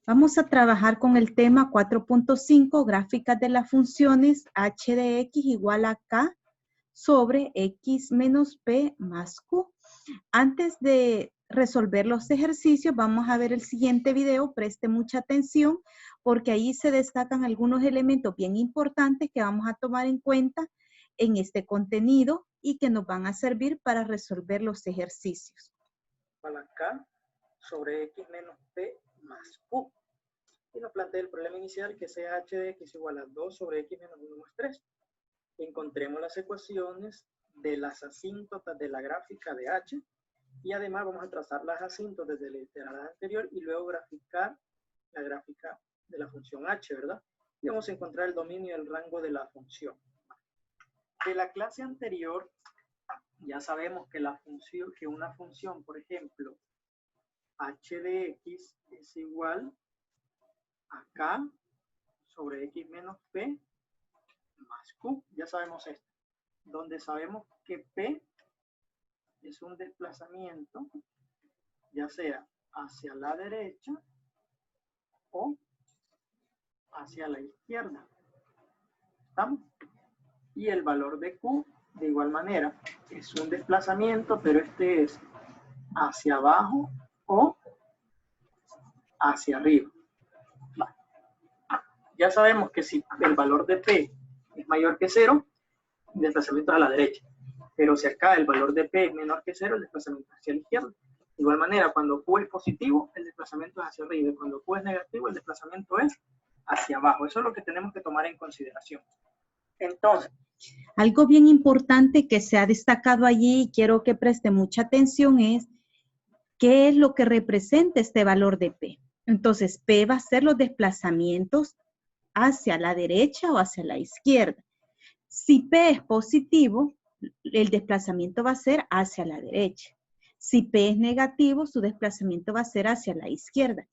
Vamos a trabajar con el tema 4.5, gráficas de las funciones h de x igual a k sobre x menos p más q. Antes de resolver los ejercicios, vamos a ver el siguiente video. Preste mucha atención porque ahí se destacan algunos elementos bien importantes que vamos a tomar en cuenta en este contenido y que nos van a servir para resolver los ejercicios. Para k sobre x menos p más q. Y nos plantea el problema inicial que sea h de x igual a 2 sobre x menos 1 más 3. Encontremos las ecuaciones de las asíntotas de la gráfica de h y además vamos a trazar las asíntotas del literal anterior y luego graficar la gráfica de la función h, ¿verdad? Y vamos a encontrar el dominio y el rango de la función. De la clase anterior ya sabemos que una función, por ejemplo, h de x es igual a k sobre x menos p más q. Ya sabemos esto. Donde sabemos que p es un desplazamiento, ya sea hacia la derecha o hacia la izquierda. ¿Estamos? Y el valor de q, de igual manera, es un desplazamiento, pero este es hacia abajo o hacia arriba. Vale. Ya sabemos que si el valor de p es mayor que 0, el desplazamiento es a la derecha. Pero si acá el valor de p es menor que 0, el desplazamiento es hacia la izquierda. De igual manera, cuando q es positivo, el desplazamiento es hacia arriba. Y cuando q es negativo, el desplazamiento es hacia abajo. Eso es lo que tenemos que tomar en consideración. Entonces, algo bien importante que se ha destacado allí y quiero que preste mucha atención es qué es lo que representa este valor de P. Entonces, P va a ser los desplazamientos hacia la derecha o hacia la izquierda. Si P es positivo, el desplazamiento va a ser hacia la derecha. Si P es negativo, su desplazamiento va a ser hacia la izquierda.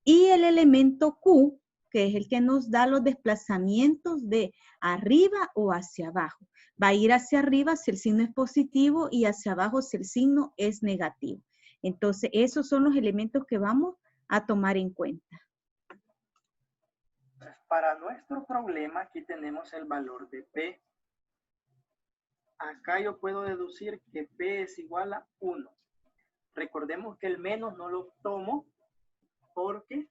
Y el elemento Q, que es el que nos da los desplazamientos de arriba o hacia abajo. Va a ir hacia arriba si el signo es positivo y hacia abajo si el signo es negativo. Entonces, esos son los elementos que vamos a tomar en cuenta. Para nuestro problema, aquí tenemos el valor de P. Acá yo puedo deducir que P es igual a 1. Recordemos que el menos no lo tomo porque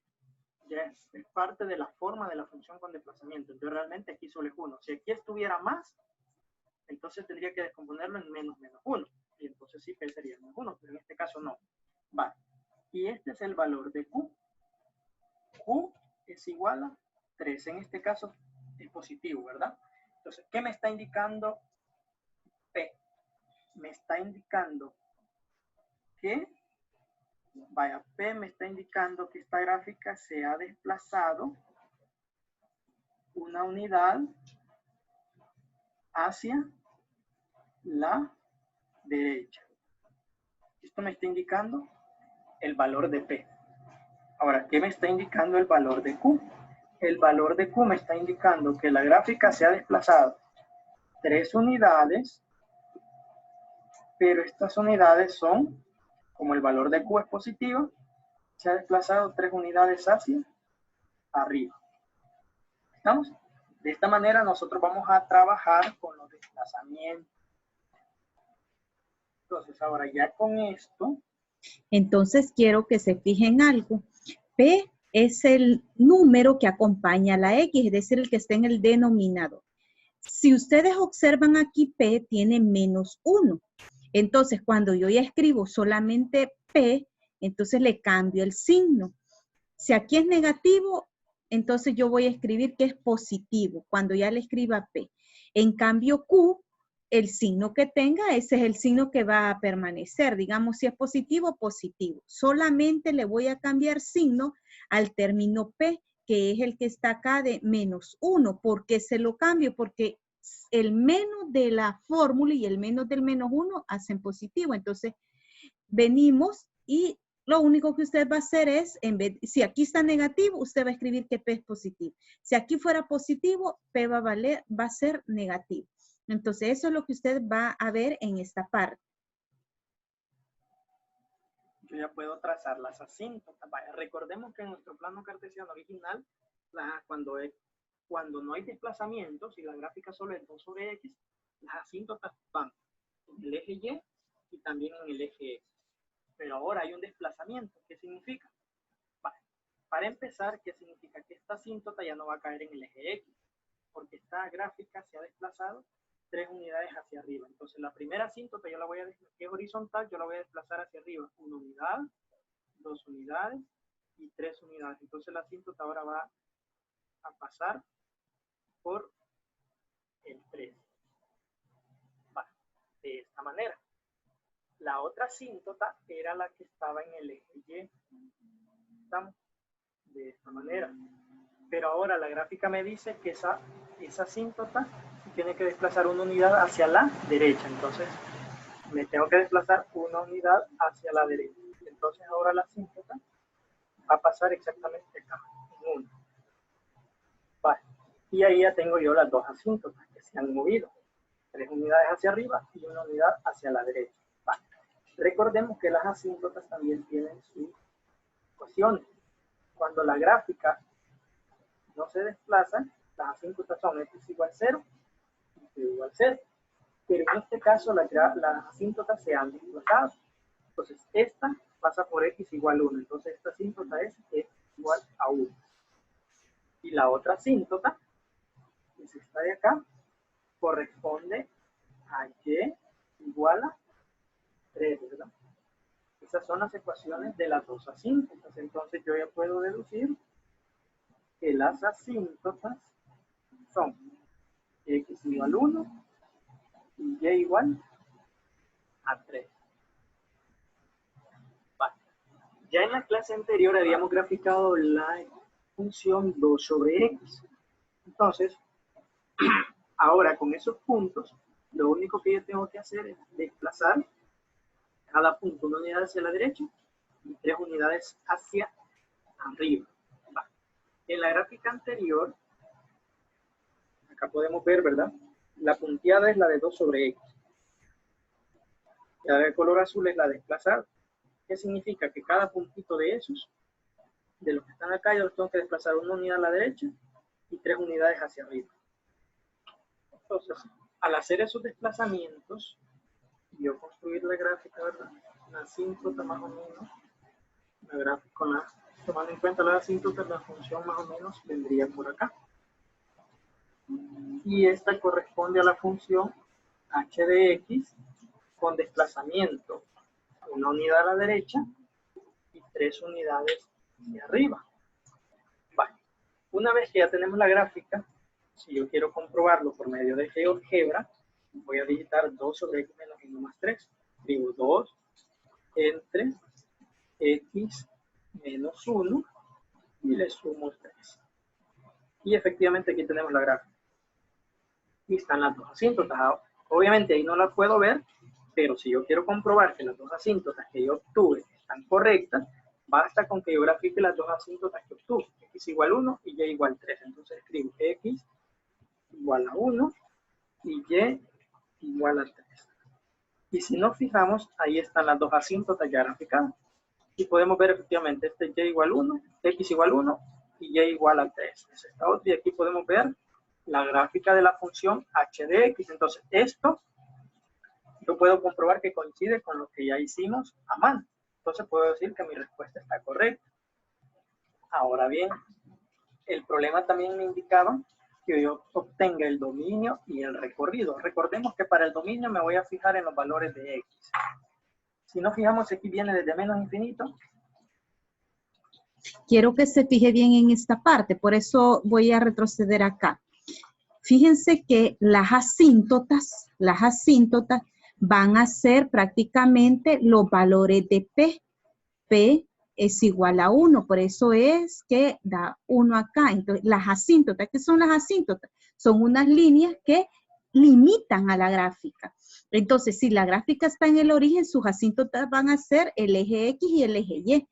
ya es parte de la forma de la función con desplazamiento. Entonces realmente aquí solo es 1. Si aquí estuviera más, entonces tendría que descomponerlo en menos 1. Y entonces sí P sería menos 1, pero en este caso no. Vale. Y este es el valor de Q. Q es igual a 3. En este caso es positivo, ¿verdad? Entonces, ¿qué me está indicando P? Me está indicando que, vaya, P me está indicando que esta gráfica se ha desplazado una unidad hacia la derecha. Esto me está indicando el valor de P. Ahora, ¿qué me está indicando el valor de Q? El valor de Q me está indicando que la gráfica se ha desplazado 3 unidades, pero estas unidades son, como el valor de Q es positivo, se ha desplazado 3 unidades hacia arriba. ¿Estamos? De esta manera nosotros vamos a trabajar con los desplazamientos. Entonces, ahora ya con esto. Entonces, quiero que se fijen algo. P es el número que acompaña a la X, es decir, el que está en el denominador. Si ustedes observan aquí, P tiene menos 1. Entonces, cuando yo ya escribo solamente P, entonces le cambio el signo. Si aquí es negativo, entonces yo voy a escribir que es positivo, cuando ya le escriba P. En cambio, Q, el signo que tenga, ese es el signo que va a permanecer. Digamos, si es positivo, positivo. Solamente le voy a cambiar signo al término P, que es el que está acá de menos 1. ¿Por qué se lo cambio? Porque el menos de la fórmula y el menos del menos 1 hacen positivo. Entonces, venimos y lo único que usted va a hacer es, en vez, si aquí está negativo, usted va a escribir que P es positivo. Si aquí fuera positivo, P va a ser negativo. Entonces, eso es lo que usted va a ver en esta parte. Yo ya puedo trazar las asíntotas. Vaya, recordemos recordemos que en nuestro plano cartesiano original, cuando no hay desplazamientos y la gráfica solo es 2 sobre X, las asíntotas van en el eje Y y también en el eje X. Pero ahora hay un desplazamiento. ¿Qué significa? Para empezar, ¿qué significa? Que esta asíntota ya no va a caer en el eje X, porque esta gráfica se ha desplazado 3 unidades hacia arriba. Entonces, la primera asíntota, yo la voy a desplazar, que es horizontal, yo la voy a desplazar hacia arriba. 1 unidad, 2 unidades y 3 unidades. Entonces, la asíntota ahora va a pasar por el 3. De esta manera. La otra asíntota era la que estaba en el eje Y. ¿Estamos? De esta manera. Pero ahora la gráfica me dice que esa asíntota tiene que desplazar 1 unidad hacia la derecha. Entonces, me tengo que desplazar 1 unidad hacia la derecha. Entonces, ahora la asíntota va a pasar exactamente acá, en 1. Vale. Y ahí ya tengo yo las dos asíntotas que se han movido. 3 unidades hacia arriba y 1 unidad hacia la derecha. Vale. Recordemos que las asíntotas también tienen sus ecuaciones. Cuando la gráfica no se desplaza, las asíntotas son x igual 0 y y igual 0. Pero en este caso las asíntotas se han desplazado. Entonces esta pasa por x igual 1. Entonces esta asíntota es x igual a 1. Y la otra asíntota, que es esta de acá, corresponde a y igual a 3, ¿verdad? Esas son las ecuaciones de las dos asíntotas. Entonces yo ya puedo deducir que las asíntotas son x igual a 1 y y igual a 3. Vale. Ya en la clase anterior habíamos graficado la función 2 sobre x. Entonces, ahora con esos puntos, lo único que yo tengo que hacer es desplazar cada punto 1 unidad hacia la derecha y 3 unidades hacia arriba. Va. En la gráfica anterior, acá podemos ver, ¿verdad? La punteada es la de 2 sobre x. La de color azul es la desplazada. ¿Qué significa? Que cada puntito de esos, de los que están acá, yo los tengo que desplazar 1 unidad a la derecha y 3 unidades hacia arriba. Entonces, al hacer esos desplazamientos, yo construir la gráfica, ¿verdad? La asíntota más o menos, la gráfica tomando en cuenta la asíntota, la función más o menos vendría por acá. Y esta corresponde a la función h de x con desplazamiento 1 unidad a la derecha y 3 unidades hacia arriba. Vale. Una vez que ya tenemos la gráfica, si yo quiero comprobarlo por medio de GeoGebra, voy a digitar 2 sobre x menos 1 más 3. Digo 2 entre x menos 1 y le sumo 3. Y efectivamente aquí tenemos la gráfica. Y están las dos asíntotas. Obviamente ahí no la puedo ver, pero si yo quiero comprobar que las dos asíntotas que yo obtuve están correctas, basta con que yo grafique las dos asíntotas que obtuve. X igual a 1 y y igual a 3. Entonces escribo x igual a 1 y y igual a 3. Y si nos fijamos, ahí están las dos asíntotas ya graficadas. Y podemos ver efectivamente este y igual a 1, x igual a 1 y y igual a 3. Es esta otra. Y aquí podemos ver la gráfica de la función h de x. Entonces esto yo puedo comprobar que coincide con lo que ya hicimos a mano. Entonces puedo decir que mi respuesta está correcta. Ahora bien, el problema también me indicaba que yo obtenga el dominio y el recorrido. Recordemos que para el dominio me voy a fijar en los valores de x. Si nos fijamos, aquí viene desde menos infinito. Quiero que se fije bien en esta parte, por eso voy a retroceder acá. Fíjense que las asíntotas van a ser prácticamente los valores de P. P es igual a 1, por eso es que da 1 acá. Entonces, las asíntotas, ¿qué son las asíntotas? Son unas líneas que limitan a la gráfica. Entonces, si la gráfica está en el origen, sus asíntotas van a ser el eje X y el eje Y.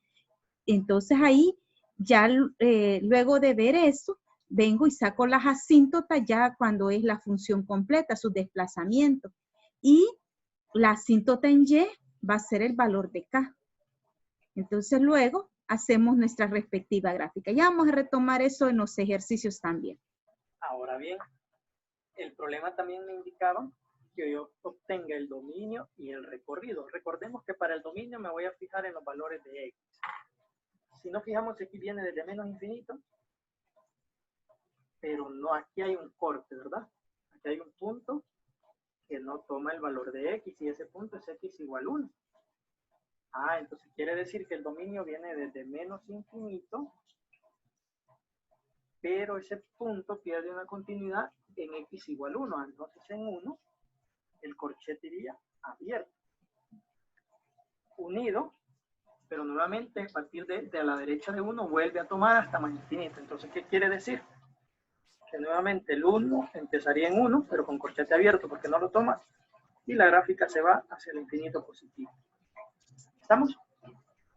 Entonces, ahí, ya luego de ver eso, vengo y saco las asíntotas ya cuando es la función completa, su desplazamiento. Y la asíntota en Y va a ser el valor de K. Entonces luego hacemos nuestra respectiva gráfica. Ya vamos a retomar eso en los ejercicios también. Ahora bien, el problema también me indicaba que yo obtenga el dominio y el recorrido. Recordemos que para el dominio me voy a fijar en los valores de X. Si nos fijamos, aquí viene desde menos infinito, pero no, aquí hay un corte, ¿verdad? Aquí hay un punto que no toma el valor de X y ese punto es X igual 1. Entonces quiere decir que el dominio viene desde menos infinito, pero ese punto pierde una continuidad en X igual 1. Entonces en 1 el corchete iría abierto, unido, pero nuevamente a partir de la derecha de 1 vuelve a tomar hasta más infinito. Entonces, ¿qué quiere decir? Que nuevamente el 1 empezaría en 1, pero con corchete abierto porque no lo toma, y la gráfica se va hacia el infinito positivo. ¿Estamos?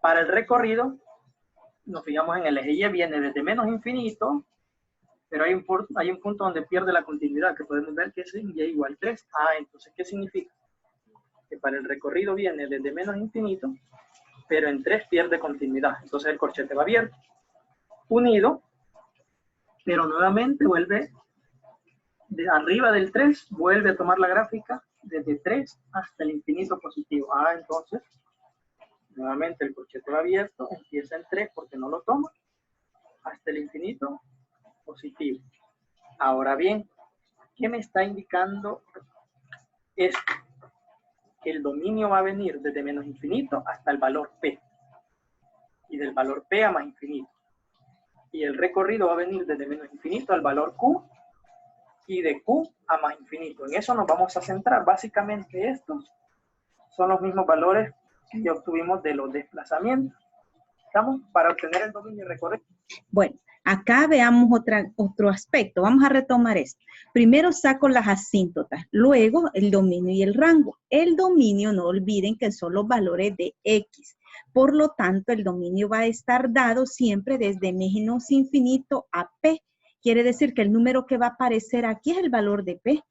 Para el recorrido, nos fijamos en el eje Y, viene desde menos infinito, pero hay un punto donde pierde la continuidad, que podemos ver que es en Y igual 3. Entonces, ¿qué significa? Que para el recorrido viene desde menos infinito, pero en 3 pierde continuidad. Entonces el corchete va abierto, unido, pero nuevamente vuelve de arriba del 3, vuelve a tomar la gráfica desde 3 hasta el infinito positivo. Entonces, nuevamente el corchete va abierto, empieza en 3 porque no lo toma, hasta el infinito positivo. Ahora bien, ¿qué me está indicando esto? Que el dominio va a venir desde menos infinito hasta el valor P. Y del valor P a más infinito. Y el recorrido va a venir desde menos infinito al valor Q y de Q a más infinito. En eso nos vamos a centrar. Básicamente estos son los mismos valores que obtuvimos de los desplazamientos. ¿Estamos? Para obtener el dominio y recorrido. Bueno, acá veamos otro aspecto. Vamos a retomar esto. Primero saco las asíntotas, luego el dominio y el rango. El dominio, no olviden que son los valores de X. Por lo tanto, el dominio va a estar dado siempre desde menos infinito a P. Quiere decir que el número que va a aparecer aquí es el valor de P.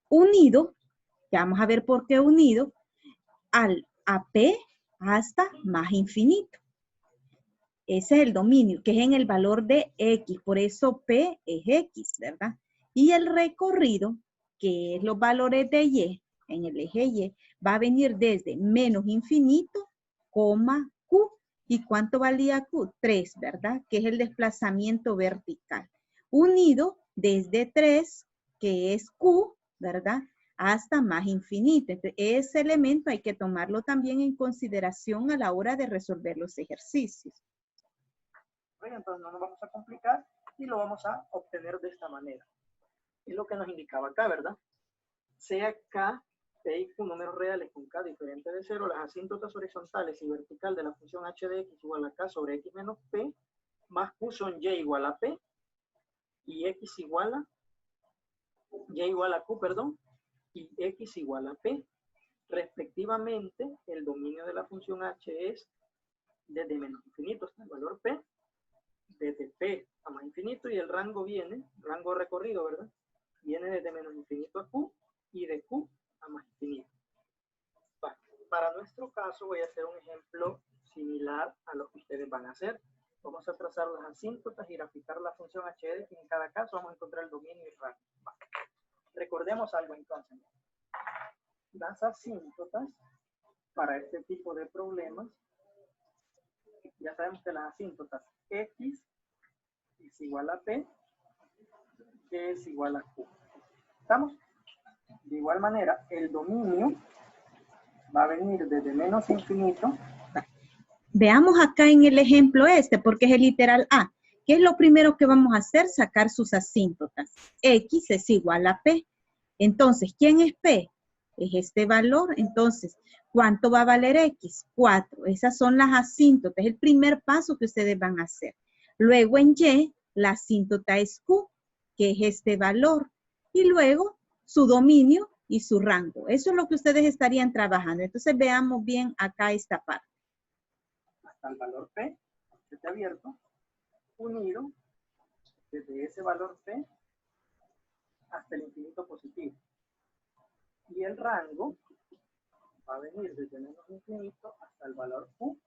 Unido, ya vamos a ver por qué unido, a P hasta más infinito. Ese es el dominio, que es en el valor de X. Por eso P es X, ¿verdad? Y el recorrido, que es los valores de Y, en el eje Y, va a venir desde menos infinito, coma, Q. ¿Y cuánto valía Q? 3, ¿verdad? Que es el desplazamiento vertical. Unido desde 3, que es Q, ¿verdad? Hasta más infinito. Entonces, ese elemento hay que tomarlo también en consideración a la hora de resolver los ejercicios. Entonces no nos vamos a complicar y lo vamos a obtener de esta manera. Es lo que nos indicaba acá, ¿verdad? Sea K, P y Q números reales con K diferente de 0, las asíntotas horizontales y vertical de la función h de x igual a K sobre x menos P, más Q son Y igual a P, y X igual a, Y igual a Q, perdón, y X igual a P. Respectivamente, el dominio de la función h es desde menos infinito hasta el valor P, desde P a más infinito, y el rango viene, rango recorrido, ¿verdad? Viene desde menos infinito a Q y de Q a más infinito. Bueno, para nuestro caso voy a hacer un ejemplo similar a lo que ustedes van a hacer. Vamos a trazar las asíntotas y graficar la función h de x. En cada caso vamos a encontrar el dominio y el rango. Bueno, recordemos algo entonces. Las asíntotas para este tipo de problemas, ya sabemos que las asíntotas x es igual a P, que es igual a Q. ¿Estamos? De igual manera, el dominio va a venir desde menos infinito. Veamos acá en el ejemplo porque es el literal A. ¿Qué es lo primero que vamos a hacer? Sacar sus asíntotas. X es igual a P. Entonces, ¿quién es P? Es este valor. Entonces, ¿cuánto va a valer X? 4. Esas son las asíntotas. Es el primer paso que ustedes van a hacer. Luego en Y, la asíntota es Q, que es este valor. Y luego su dominio y su rango. Eso es lo que ustedes estarían trabajando. Entonces, veamos bien acá esta parte. Hasta el valor P, que está abierto, unido desde ese valor P hasta el infinito positivo. Y el rango va a venir desde menos infinito hasta el valor Q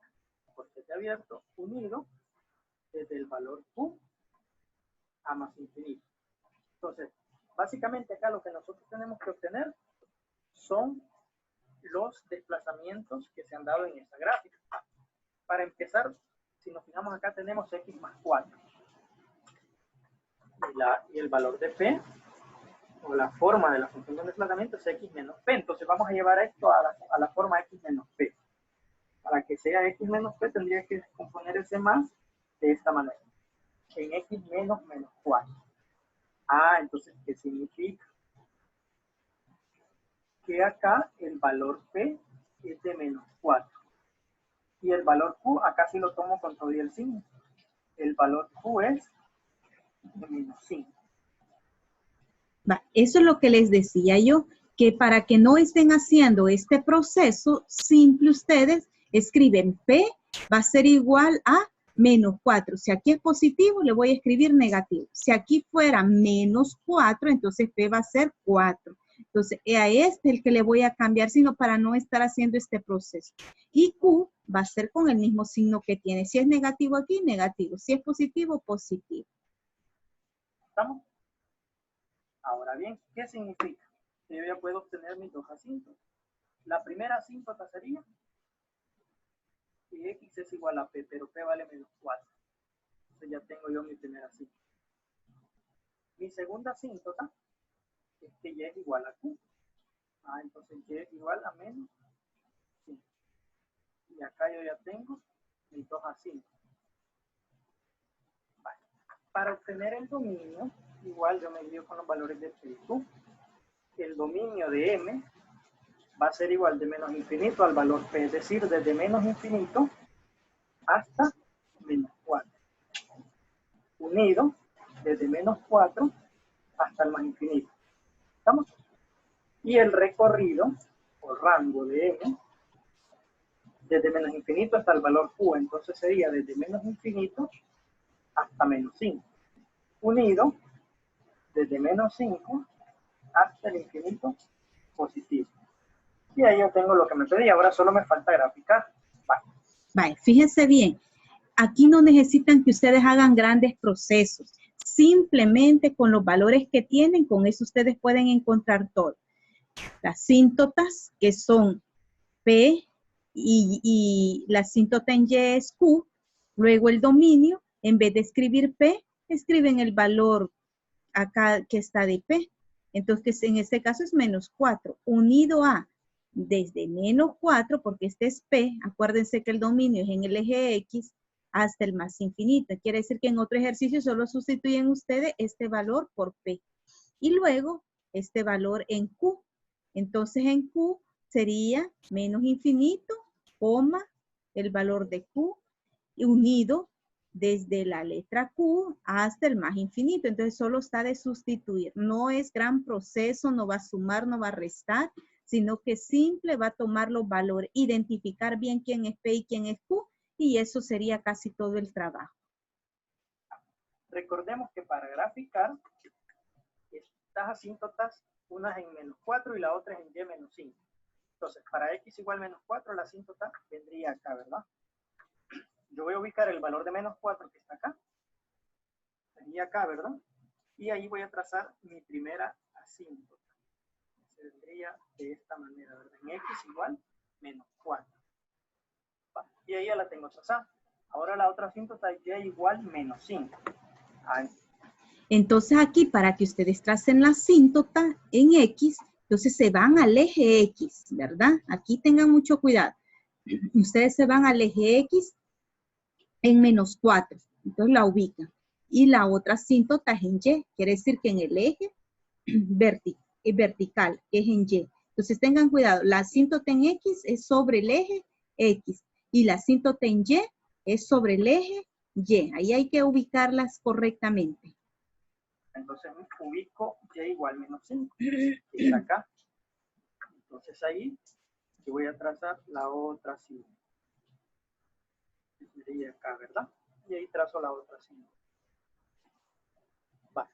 corchete abierto, unido desde el valor Q a más infinito. Entonces, básicamente acá lo que nosotros tenemos que obtener son los desplazamientos que se han dado en esta gráfica. Para empezar, si nos fijamos acá tenemos x más 4. Y el valor de p, o la forma de la función de desplazamiento, es x menos p. Entonces vamos a llevar esto a la forma x menos p. Para que sea x menos p tendría que descomponer ese más de esta manera. En x menos 4. Ah, entonces, ¿qué significa? Que acá el valor p es de menos 4. Y el valor q, acá sí lo tomo con todo y el signo. El valor q es de menos 5. Eso es lo que les decía yo, que para que no estén haciendo este proceso, simple ustedes escriben P va a ser igual a menos 4. Si aquí es positivo, le voy a escribir negativo. Si aquí fuera menos 4, entonces P va a ser 4. Entonces, a este es el que le voy a cambiar, sino para no estar haciendo este proceso. Y Q va a ser con el mismo signo que tiene. Si es negativo aquí, negativo. Si es positivo, positivo. ¿Estamos? Ahora bien, ¿qué significa? Que yo ya puedo obtener mis dos asíntotas. La primera asíntota sería que x es igual a p, pero p vale menos 4. Entonces ya tengo yo mi primera asíntota. Mi segunda asíntota es que y es igual a q. Ah, entonces y es igual a menos 5. Y acá yo ya tengo mis dos asíntotas. Vale. Para obtener el dominio, igual yo me guío con los valores de p y q. El dominio de m va a ser igual de menos infinito al valor p, es decir, desde menos infinito hasta menos 4. Unido desde menos 4 hasta el más infinito. ¿Estamos? Y el recorrido o rango de m desde menos infinito hasta el valor q, entonces sería desde menos infinito hasta menos 5. Unido desde menos 5 hasta el infinito positivo. Y ahí yo tengo lo que me pedí. Ahora solo me falta graficar. Vale, fíjense bien. Aquí no necesitan que ustedes hagan grandes procesos. Simplemente con los valores que tienen, con eso ustedes pueden encontrar todo. Las asíntotas, que son P, y la asíntota en Y es Q. Luego el dominio, en vez de escribir P, escriben el valor acá que está de P. Entonces, en este caso es menos 4, unido a desde menos 4, porque este es P, acuérdense que el dominio es en el eje X, hasta el más infinito. Quiere decir que en otro ejercicio solo sustituyen ustedes este valor por P. Y luego este valor en Q. Entonces en Q sería menos infinito, coma, el valor de Q, unido desde la letra Q hasta el más infinito. Entonces solo está de sustituir. No es gran proceso, no va a sumar, no va a restar, sino que simple va a tomar los valores, identificar bien quién es P y quién es Q, y eso sería casi todo el trabajo. Recordemos que para graficar, estas asíntotas, una es en menos 4 y la otra es en y menos 5. Entonces, para x igual menos 4, la asíntota vendría acá, ¿verdad? Yo voy a ubicar el valor de menos 4 que está acá. Sería acá, ¿verdad? Y ahí voy a trazar mi primera asíntota. Se vendría de esta manera, ¿verdad? En x igual menos 4. Y ahí ya la tengo trazada. Ahora la otra asíntota es y igual menos 5. Ahí. Entonces aquí, para que ustedes tracen la asíntota en X, entonces se van al eje X, ¿verdad? Aquí tengan mucho cuidado. Ustedes se van al eje X en menos 4, entonces la ubican. Y la otra asíntota es en Y, quiere decir que en el eje vertical es en Y. Entonces tengan cuidado, la asíntota en X es sobre el eje X y la asíntota en Y es sobre el eje Y. Ahí hay que ubicarlas correctamente. Entonces ubico y igual menos 5, que está acá. Entonces ahí yo voy a trazar la otra asíntota. Sería acá, ¿verdad? Y ahí trazo la otra asíntota. Vale.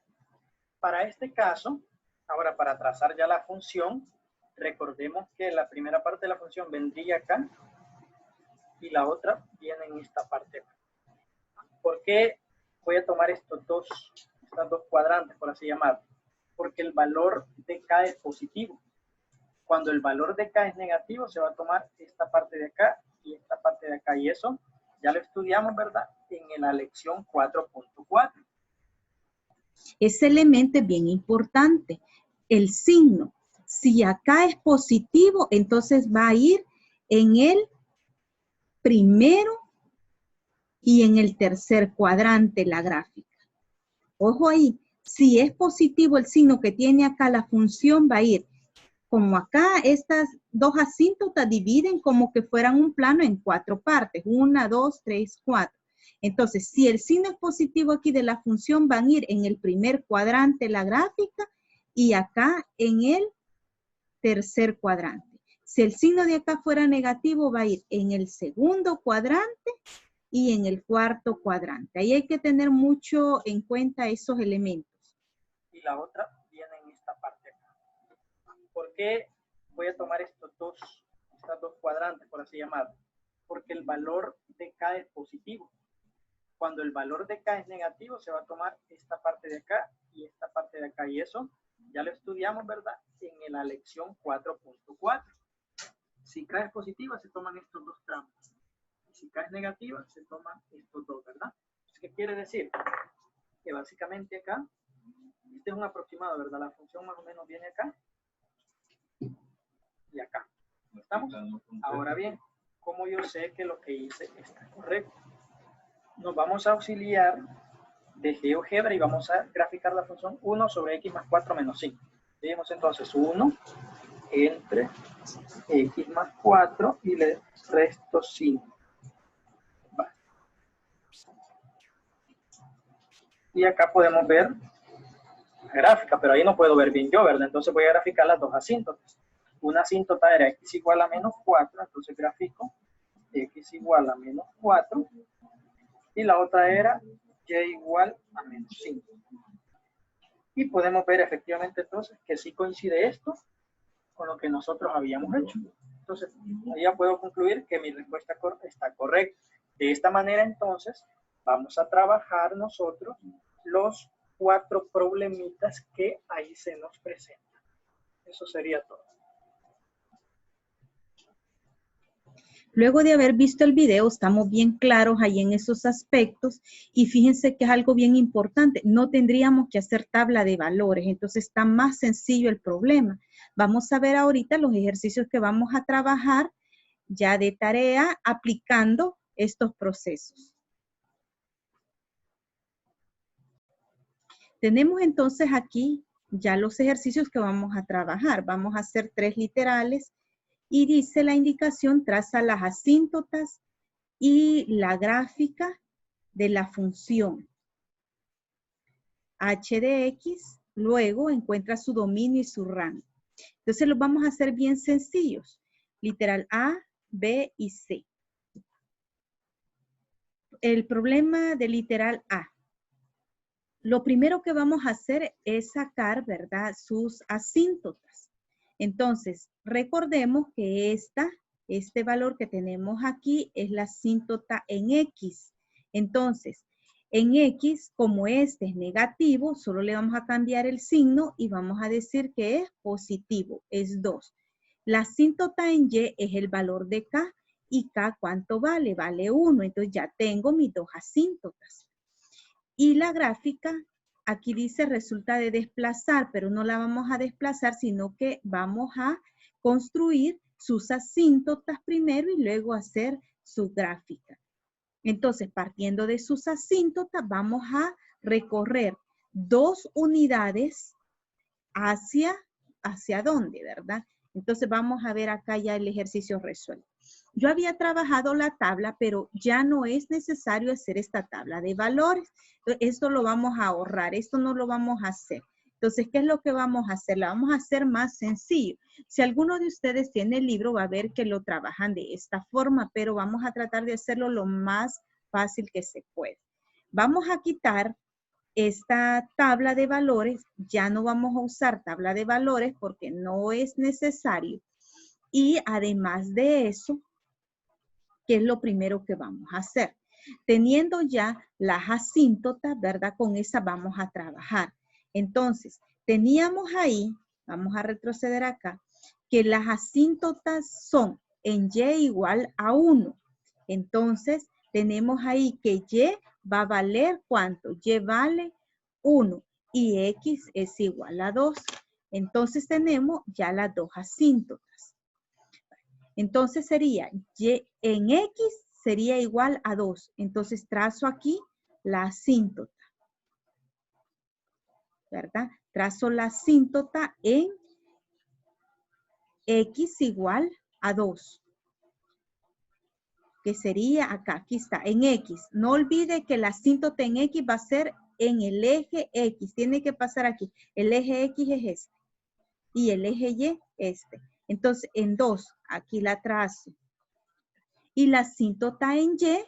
Para este caso, ahora para trazar ya la función, recordemos que la primera parte de la función vendría acá y la otra viene en esta parte. ¿Por qué voy a tomar estas dos cuadrantes, por así llamarlo? Porque el valor de K es positivo. Cuando el valor de K es negativo, se va a tomar esta parte de acá y esta parte de acá. Y eso ya lo estudiamos, ¿verdad? En la lección 4.4. Ese elemento es bien importante. El signo. Si acá es positivo, entonces va a ir en el primero y en el tercer cuadrante la gráfica. Ojo ahí, si es positivo el signo que tiene acá la función, va a ir, como acá estas dos asíntotas dividen como que fueran un plano en 4 partes, 1, 2, 3, 4. Entonces, si el signo es positivo aquí de la función, van a ir en el primer cuadrante la gráfica y acá en el tercer cuadrante. Si el signo de acá fuera negativo, va a ir en el segundo cuadrante y en el cuarto cuadrante. Ahí hay que tener mucho en cuenta esos elementos. Y la otra viene en esta parte acá. ¿Por qué voy a tomar estas dos cuadrantes, por así llamarlo? Porque el valor de K es positivo. Cuando el valor de K es negativo, se va a tomar esta parte de acá y esta parte de acá. Y eso ya lo estudiamos, ¿verdad? En la lección 4.4. Si K es positiva, se toman estos dos tramos. Si K es negativa, se toman estos dos, ¿verdad? ¿Qué quiere decir? Que básicamente acá, este es un aproximado, ¿verdad? La función más o menos viene acá y acá. ¿Estamos? Ahora bien, ¿cómo yo sé que lo que hice está correcto? Nos vamos a auxiliar de GeoGebra y vamos a graficar la función 1 sobre x más 4 menos 5. Dijimos entonces 1 entre x más 4 y le resto 5. Y acá podemos ver la gráfica, pero ahí no puedo ver bien yo, ¿verdad? Entonces voy a graficar las dos asíntotas. Una asíntota era x igual a menos 4, entonces grafico x igual a menos 4. Y la otra era y igual a menos 5. Y podemos ver efectivamente entonces que sí coincide esto con lo que nosotros habíamos hecho. Entonces, ahí ya puedo concluir que mi respuesta está correcta. De esta manera, entonces, vamos a trabajar nosotros los 4 problemitas que ahí se nos presentan. Eso sería todo. Luego de haber visto el video, estamos bien claros ahí en esos aspectos y fíjense que es algo bien importante. No tendríamos que hacer tabla de valores, entonces está más sencillo el problema. Vamos a ver ahorita los ejercicios que vamos a trabajar ya de tarea aplicando estos procesos. Tenemos entonces aquí ya los ejercicios que vamos a trabajar. Vamos a hacer 3 literales. Y dice la indicación, traza las asíntotas y la gráfica de la función h de x, luego encuentra su dominio y su rango. Entonces los vamos a hacer bien sencillos. Literal A, B y C. El problema de literal A. Lo primero que vamos a hacer es sacar, ¿verdad?, sus asíntotas. Entonces, recordemos que este valor que tenemos aquí es la asíntota en X. Entonces, en X, como este es negativo, solo le vamos a cambiar el signo y vamos a decir que es positivo, es 2. La asíntota en Y es el valor de K y K, ¿cuánto vale? Vale 1. Entonces, ya tengo mis 2 asíntotas. Y la gráfica, aquí dice resulta de desplazar, pero no la vamos a desplazar, sino que vamos a construir sus asíntotas primero y luego hacer su gráfica. Entonces, partiendo de sus asíntotas, vamos a recorrer 2 unidades hacia dónde, ¿verdad? Entonces, vamos a ver acá ya el ejercicio resuelto. Yo había trabajado la tabla, pero ya no es necesario hacer esta tabla de valores. Esto lo vamos a ahorrar, esto no lo vamos a hacer. Entonces, ¿qué es lo que vamos a hacer? La vamos a hacer más sencillo. Si alguno de ustedes tiene el libro, va a ver que lo trabajan de esta forma, pero vamos a tratar de hacerlo lo más fácil que se puede. Vamos a quitar esta tabla de valores. Ya no vamos a usar tabla de valores porque no es necesario. Y además de eso, ¿qué es lo primero que vamos a hacer? Teniendo ya las asíntotas, ¿verdad? Con esa vamos a trabajar. Entonces, teníamos ahí, vamos a retroceder acá, que las asíntotas son en Y igual a 1. Entonces, tenemos ahí que Y va a valer ¿cuánto? Y vale 1 y X es igual a 2. Entonces, tenemos ya las dos asíntotas. Entonces, sería Y en X sería igual a 2. Entonces, trazo aquí la asíntota, ¿verdad? Trazo la asíntota en X igual a 2. Que sería acá, aquí está, en X. No olvide que la asíntota en X va a ser en el eje X. Tiene que pasar aquí. El eje X es este. Y el eje Y, este. Entonces, en 2, aquí la trazo. Y la asíntota en Y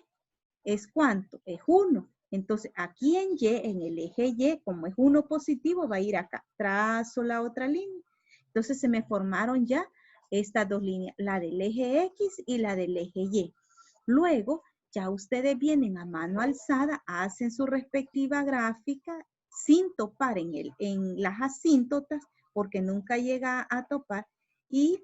es ¿cuánto? Es 1. Entonces, aquí en Y, en el eje Y, como es 1 positivo, va a ir acá. Trazo la otra línea. Entonces, se me formaron ya estas dos líneas, la del eje X y la del eje Y. Luego, ya ustedes vienen a mano alzada, hacen su respectiva gráfica sin topar en las asíntotas, porque nunca llega a topar. Y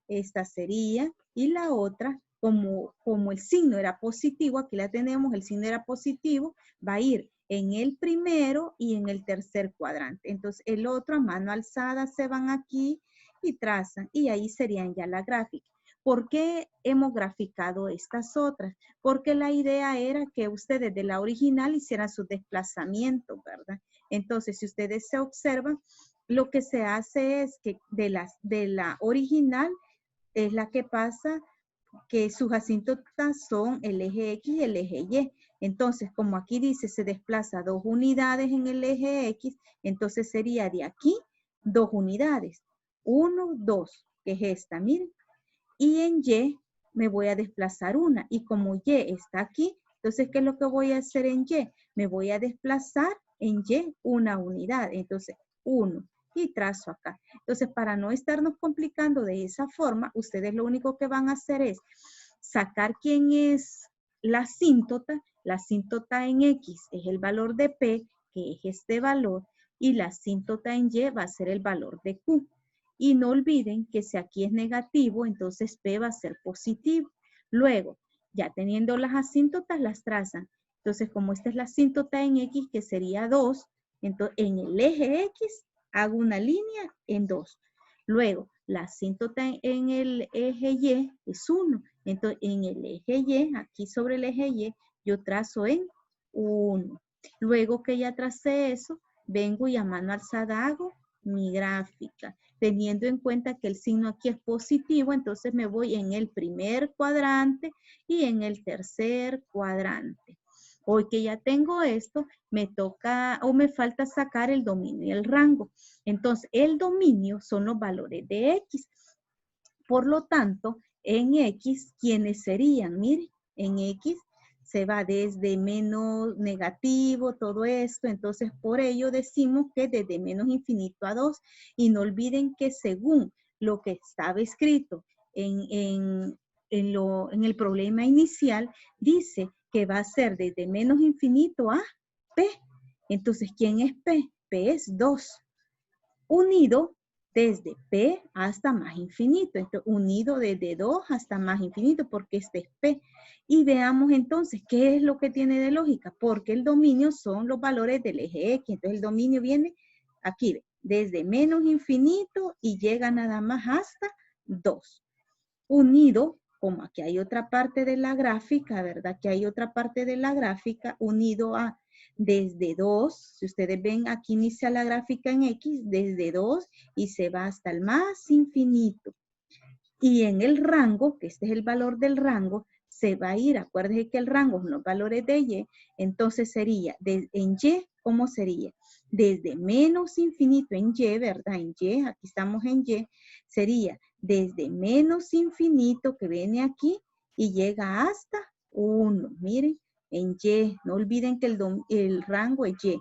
esta sería, y la otra, como el signo era positivo, aquí la tenemos, el signo era positivo, va a ir en el primero y en el tercer cuadrante. Entonces, el otro a mano alzada se van aquí y trazan, y ahí serían ya la gráfica. ¿Por qué hemos graficado estas otras? Porque la idea era que ustedes de la original hicieran su desplazamiento, ¿verdad? Entonces, si ustedes se observan, lo que se hace es que de la original es la que pasa que sus asíntotas son el eje X y el eje Y. Entonces, como aquí dice, se desplaza 2 unidades en el eje X, entonces sería de aquí 2 unidades. 1, 2, que es esta, miren. Y en Y me voy a desplazar una. Y como Y está aquí, entonces, ¿qué es lo que voy a hacer en Y? Me voy a desplazar en Y una unidad. Entonces, 1 y trazo acá. Entonces, para no estarnos complicando de esa forma, ustedes lo único que van a hacer es sacar quién es la asíntota. La asíntota en X es el valor de P, que es este valor, y la asíntota en Y va a ser el valor de Q. Y no olviden que si aquí es negativo, entonces P va a ser positivo. Luego, ya teniendo las asíntotas, las trazan. Entonces, como esta es la asíntota en X, que sería 2, entonces en el eje X hago una línea en 2. Luego, la asíntota en el eje Y es 1. Entonces, en el eje Y, aquí sobre el eje Y, yo trazo en 1. Luego que ya tracé eso, vengo y a mano alzada hago mi gráfica. Teniendo en cuenta que el signo aquí es positivo, entonces me voy en el primer cuadrante y en el tercer cuadrante. Hoy que ya tengo esto, me toca o me falta sacar el dominio y el rango. Entonces, el dominio son los valores de X. Por lo tanto, en X, ¿quiénes serían? Miren, en X se va desde menos negativo, todo esto. Entonces, por ello decimos que desde menos infinito a 2. Y no olviden que según lo que estaba escrito en el problema inicial, dice que va a ser desde menos infinito a P. Entonces, ¿quién es P? P es 2. Unido desde P hasta más infinito. Entonces, unido desde 2 hasta más infinito, porque este es P. Y veamos entonces, ¿qué es lo que tiene de lógica? Porque el dominio son los valores del eje X. Entonces, el dominio viene aquí, desde menos infinito y llega nada más hasta 2. Unido, como aquí hay otra parte de la gráfica, ¿verdad? Que hay otra parte de la gráfica, unido a desde 2, si ustedes ven, aquí inicia la gráfica en X, desde 2 y se va hasta el más infinito. Y en el rango, que este es el valor del rango, se va a ir, acuérdense que el rango son los valores de Y, entonces sería, en Y, ¿cómo sería? Desde menos infinito en Y, ¿verdad? En Y, aquí estamos en Y, sería desde menos infinito que viene aquí y llega hasta 1. Miren, en Y, no olviden que el rango es Y.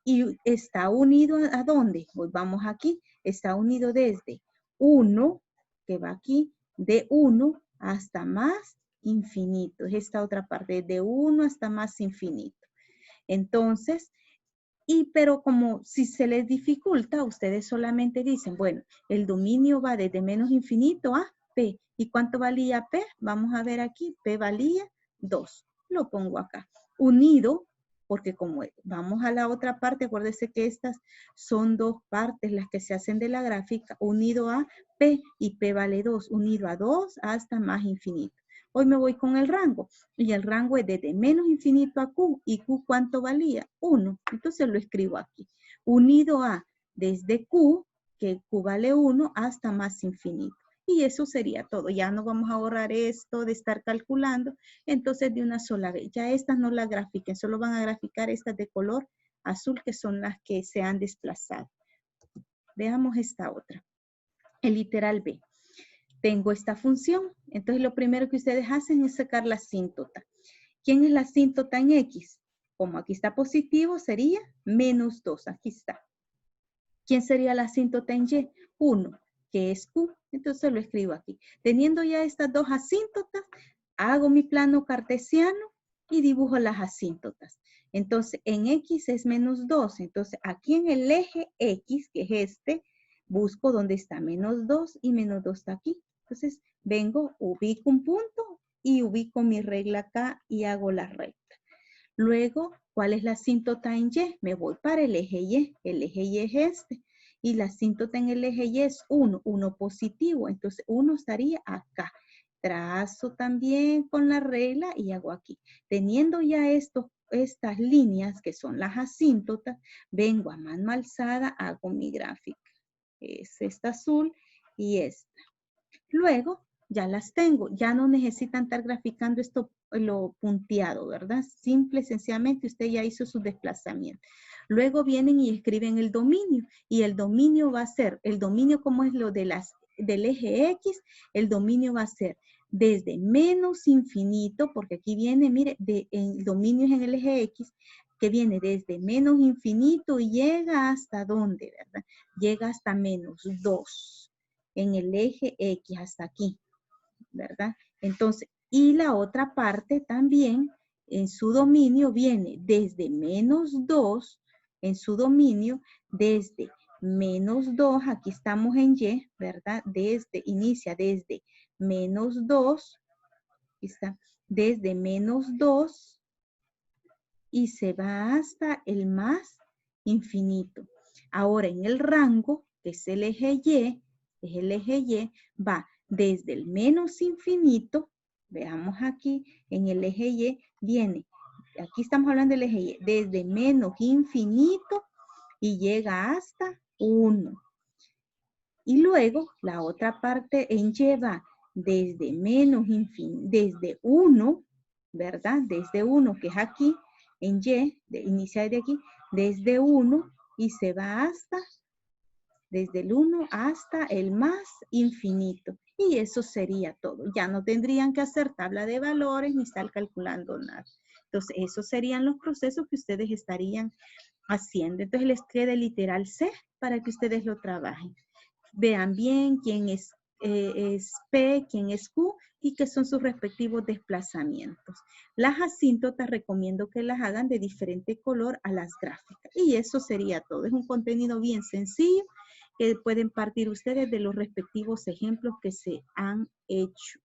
Y está unido ¿a dónde? Pues vamos aquí, está unido desde 1, que va aquí, de 1 hasta más infinito. Es esta otra parte, de 1 hasta más infinito. Entonces, pero como si se les dificulta, ustedes solamente dicen, bueno, el dominio va desde menos infinito a P. ¿Y cuánto valía P? Vamos a ver aquí, P valía 2. Lo pongo acá. Unido, porque como vamos a la otra parte, acuérdense que estas son dos partes las que se hacen de la gráfica, unido a P y P vale 2, unido a 2 hasta más infinito. Hoy me voy con el rango y el rango es desde menos infinito a Q. ¿Y Q cuánto valía? 1. Entonces lo escribo aquí. Unido a desde Q, que Q vale 1, hasta más infinito. Y eso sería todo. Ya no vamos a ahorrar esto de estar calculando. Entonces de una sola vez. Ya estas no las grafiquen. Solo van a graficar estas de color azul que son las que se han desplazado. Veamos esta otra. El literal B. Tengo esta función, entonces lo primero que ustedes hacen es sacar la asíntota. ¿Quién es la asíntota en X? Como aquí está positivo, sería menos 2, aquí está. ¿Quién sería la asíntota en Y? 1, que es Q, entonces lo escribo aquí. Teniendo ya estas dos asíntotas, hago mi plano cartesiano y dibujo las asíntotas. Entonces, en X es menos 2, entonces aquí en el eje X, que es este, busco dónde está menos 2 y menos 2 está aquí. Entonces, vengo, ubico un punto y ubico mi regla acá y hago la recta. Luego, ¿cuál es la asíntota en Y? Me voy para el eje Y. El eje Y es este. Y la asíntota en el eje Y es 1, 1 positivo. Entonces, 1 estaría acá. Trazo también con la regla y hago aquí. Teniendo ya estas líneas que son las asíntotas, vengo a mano alzada, hago mi gráfica. Es esta azul y esta. Luego, ya las tengo. Ya no necesitan estar graficando esto, lo punteado, ¿verdad? Simple, sencillamente, usted ya hizo su desplazamiento. Luego vienen y escriben el dominio. Y el dominio va a ser, el dominio como es lo de del eje X, el dominio va a ser desde menos infinito, porque aquí viene, mire, el dominio es en el eje X, que viene desde menos infinito y llega hasta ¿dónde, verdad? Llega hasta menos 2. En el eje X hasta aquí, ¿verdad? Entonces, y la otra parte también en su dominio viene desde menos 2, en su dominio desde menos 2, aquí estamos en Y, ¿verdad? Inicia desde menos 2, aquí está, desde menos 2 y se va hasta el más infinito. Ahora en el rango, que es el eje Y, va desde el menos infinito, veamos aquí, en el eje Y viene, aquí estamos hablando del eje Y, desde menos infinito y llega hasta 1. Y luego la otra parte en Y va desde menos infinito, desde 1, ¿verdad? Desde 1, que es aquí, en Y, inicia de aquí, desde 1 y se va hasta, desde el 1 hasta el más infinito. Y eso sería todo. Ya no tendrían que hacer tabla de valores ni estar calculando nada. Entonces, esos serían los procesos que ustedes estarían haciendo. Entonces, les queda el literal C para que ustedes lo trabajen. Vean bien quién es P, quién es Q y qué son sus respectivos desplazamientos. Las asíntotas recomiendo que las hagan de diferente color a las gráficas. Y eso sería todo. Es un contenido bien sencillo que pueden partir ustedes de los respectivos ejemplos que se han hecho.